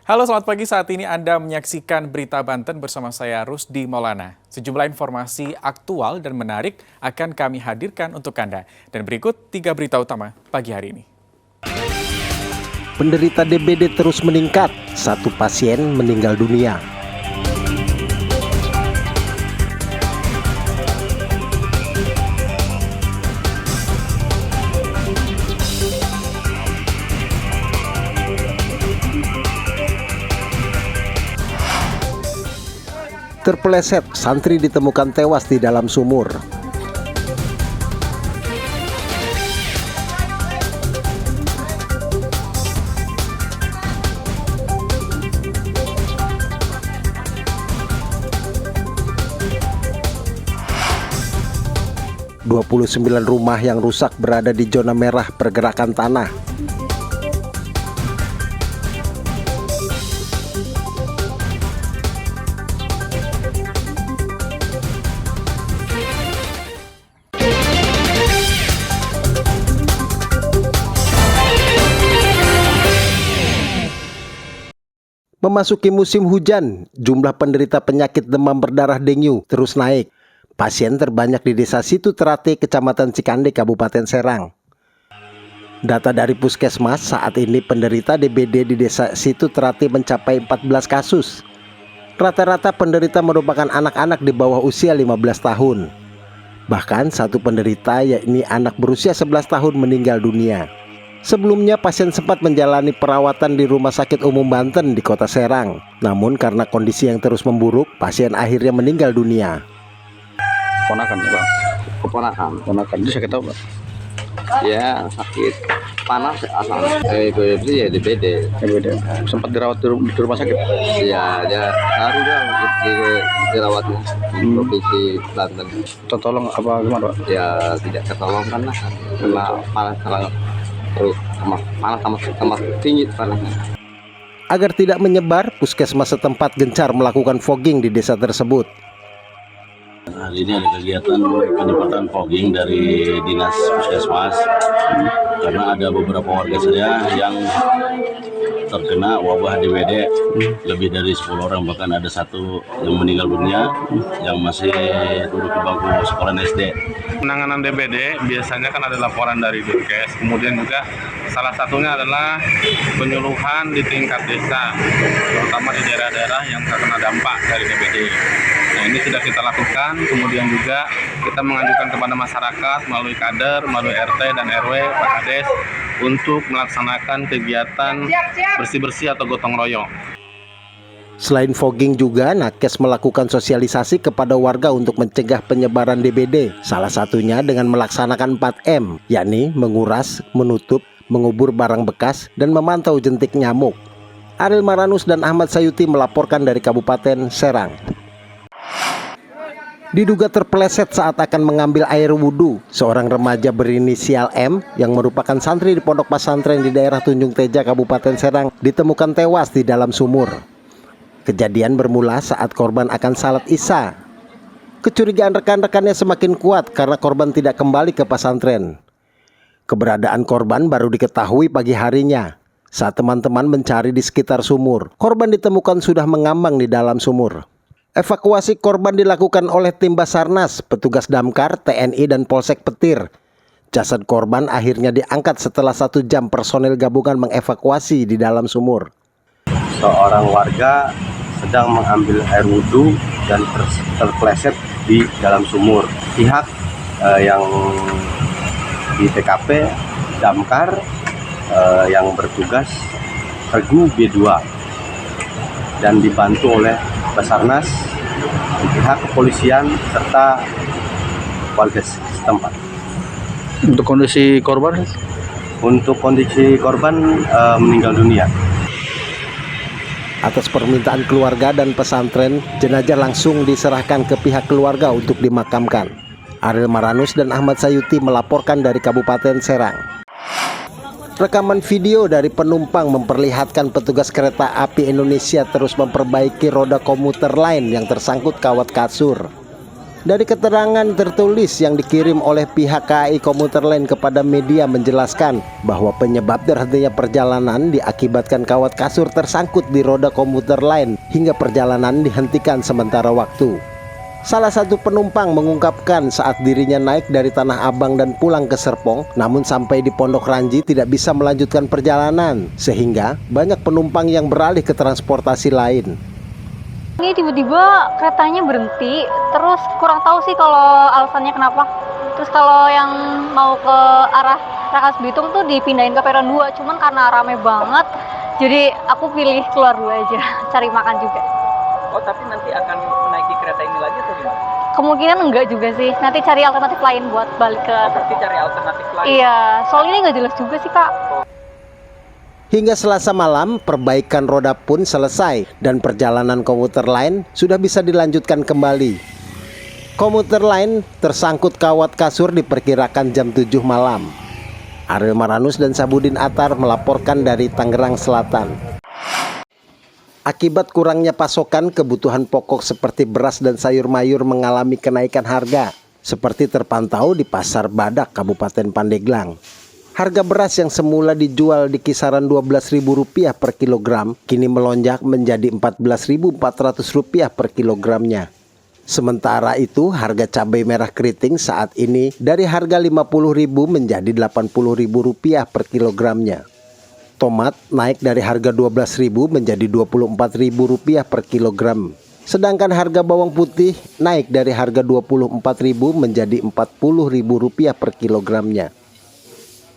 Halo, selamat pagi. Saat ini Anda menyaksikan Berita Banten bersama saya Rusdi Maulana. Sejumlah informasi aktual dan menarik akan kami hadirkan untuk Anda. Dan berikut 3 berita utama pagi hari ini. Penderita DBD terus meningkat, 1 pasien meninggal dunia. Terpeleset, santri ditemukan tewas di dalam sumur. ...29 rumah yang rusak berada di zona merah pergerakan tanah. Memasuki musim hujan, jumlah penderita penyakit demam berdarah dengue terus naik. Pasien terbanyak di Desa Situ Terate, Kecamatan Cikande, Kabupaten Serang. Data dari Puskesmas, saat ini penderita DBD di Desa Situ Terate mencapai 14 kasus. Rata-rata penderita merupakan anak-anak di bawah usia 15 tahun. Bahkan satu penderita, yakni anak berusia 11 tahun, meninggal dunia. Sebelumnya pasien sempat menjalani perawatan di Rumah Sakit Umum Banten di Kota Serang. Namun karena kondisi yang terus memburuk, pasien akhirnya meninggal dunia. Keponakan, Pak. Keponakan. Itu sakit apa, Pak? Ya, sakit panas asal. Itu ya DBD. Sempat dirawat di rumah sakit? Iya, dia harus dirawatnya di Provinsi Banten. Tertolong apa gimana, Pak? Ya, tidak tertolong karena panas sangat. Terus panas sama tinggi panasnya. Agar tidak menyebar, puskesmas setempat gencar melakukan fogging di desa tersebut. Hari ini ada kegiatan penyemprotan fogging dari dinas puskesmas karena ada beberapa warga saya yang terkena wabah DBD, lebih dari 10 orang, bahkan ada 1 yang meninggal dunia yang masih duduk di bangku sekolah SD. Penanganan DBD biasanya kan ada laporan dari Dinkes, kemudian juga salah satunya adalah penyuluhan di tingkat desa, terutama di daerah-daerah yang terkena dampak dari DBD. Nah, ini sudah kita lakukan, kemudian juga kita mengajukan kepada masyarakat melalui kader, melalui RT dan RW, Pak Kades, untuk melaksanakan kegiatan bersih-bersih atau gotong royong. Selain fogging juga, Nakes melakukan sosialisasi kepada warga untuk mencegah penyebaran DBD. Salah satunya dengan melaksanakan 4M, yakni menguras, menutup, mengubur barang bekas, dan memantau jentik nyamuk. Ariel Maranus dan Ahmad Sayuti melaporkan dari Kabupaten Serang. Diduga terpeleset saat akan mengambil air wudhu, seorang remaja berinisial M yang merupakan santri di pondok pesantren di daerah Tunjung Teja, Kabupaten Serang, ditemukan tewas di dalam sumur. Kejadian bermula saat korban akan salat Isya. Kecurigaan rekan-rekannya semakin kuat karena korban tidak kembali ke pesantren. Keberadaan korban baru diketahui pagi harinya saat teman-teman mencari di sekitar sumur. Korban ditemukan sudah mengambang di dalam sumur. Evakuasi korban dilakukan oleh tim Basarnas, petugas damkar, TNI, dan Polsek Petir. Jasad korban akhirnya diangkat setelah 1 jam personel gabungan mengevakuasi di dalam sumur. Seorang warga sedang mengambil air wudhu dan terpeleset di dalam sumur. Pihak yang di TKP, damkar yang bertugas Regu B2 dan dibantu oleh Basarnas, pihak kepolisian serta warga setempat. Untuk kondisi korban? Untuk kondisi korban meninggal dunia. Atas permintaan keluarga dan pesantren, jenazah langsung diserahkan ke pihak keluarga untuk dimakamkan. Ariel Maranus dan Ahmad Sayuti melaporkan dari Kabupaten Serang. Rekaman video dari penumpang memperlihatkan petugas kereta api Indonesia terus memperbaiki roda komuter lain yang tersangkut kawat kasur. Dari keterangan tertulis yang dikirim oleh pihak KAI Komuter Line kepada media menjelaskan bahwa penyebab terhentinya perjalanan diakibatkan kawat kasur tersangkut di roda komuter lain hingga perjalanan dihentikan sementara waktu. Salah satu penumpang mengungkapkan saat dirinya naik dari Tanah Abang dan pulang ke Serpong, namun sampai di Pondok Ranji tidak bisa melanjutkan perjalanan, sehingga banyak penumpang yang beralih ke transportasi lain. Ini tiba-tiba keretanya berhenti, terus kurang tahu sih kalau alasannya kenapa. Terus kalau yang mau ke arah Rangkas Bitung tuh dipindahin ke peron 2, cuman karena rame banget, jadi aku pilih keluar dulu aja, cari makan juga. Oh, tapi nanti akan menaiki kereta ini lagi atau gimana? Kemungkinan enggak juga sih, nanti cari alternatif lain buat balik ke... Berarti cari alternatif lain? Iya, soalnya ini nggak jelas juga sih Kak. Hingga Selasa malam, perbaikan roda pun selesai dan perjalanan komuter lain sudah bisa dilanjutkan kembali. Komuter lain tersangkut kawat kasur diperkirakan jam 7 malam. Ariel Maranus dan Sabudin Atar melaporkan dari Tangerang Selatan. Akibat kurangnya pasokan, kebutuhan pokok seperti beras dan sayur mayur mengalami kenaikan harga, seperti terpantau di Pasar Badak, Kabupaten Pandeglang. Harga beras yang semula dijual di kisaran Rp12.000 per kilogram, kini melonjak menjadi Rp14.400 per kilogramnya. Sementara itu, harga cabai merah keriting saat ini dari harga Rp50.000 menjadi Rp80.000 per kilogramnya. Tomat naik dari harga Rp12.000 menjadi Rp24.000 per kilogram. Sedangkan harga bawang putih naik dari harga Rp24.000 menjadi Rp40.000 per kilogramnya.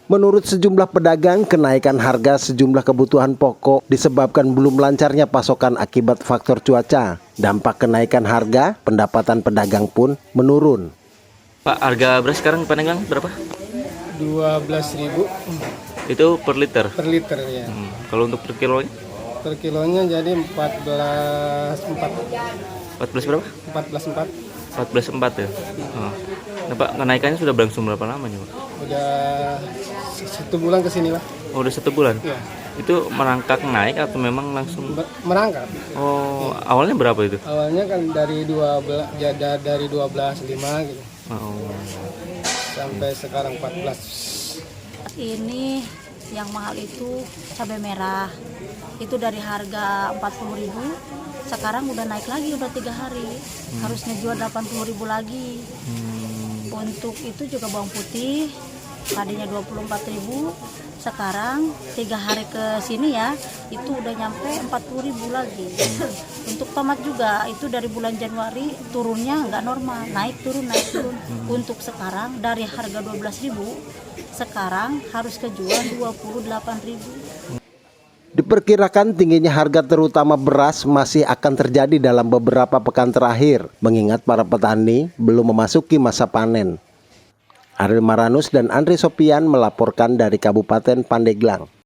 Menurut sejumlah pedagang, kenaikan harga sejumlah kebutuhan pokok disebabkan belum lancarnya pasokan akibat faktor cuaca. Dampak kenaikan harga, pendapatan pedagang pun menurun. Pak, harga beras sekarang di Pandeglang berapa? 12.000 Itu per liter? per liter ya. Kalau untuk per kilonya? Per kilonya jadi 14.4. 14 berapa? 14.4. 14,4 ya? Oh. Nah Pak, kenaikannya sudah berlangsung berapa lama nih Pak? Udah 1 bulan ke sini, Pak. Oh, udah 1 bulan? Iya. Itu merangkak naik atau memang langsung? Merangkak. Oh, awalnya berapa itu? Awalnya kan dari 12.5 gitu. Oh. Sampai sekarang 14. Ini yang mahal itu cabai merah. Itu dari harga 40.000, sekarang udah naik lagi, udah 3 hari. Harus ngejual 80.000 lagi. Untuk itu juga bawang putih, tadinya 24.000, sekarang 3 hari ke sini ya, itu udah nyampe 40.000 lagi. Untuk tomat juga, itu dari bulan Januari turunnya nggak normal, naik turun. Untuk sekarang dari harga 12.000, sekarang harus kejual 28.000. Diperkirakan tingginya harga terutama beras masih akan terjadi dalam beberapa pekan terakhir, mengingat para petani belum memasuki masa panen. Ariel Maranus dan Andre Sopian melaporkan dari Kabupaten Pandeglang.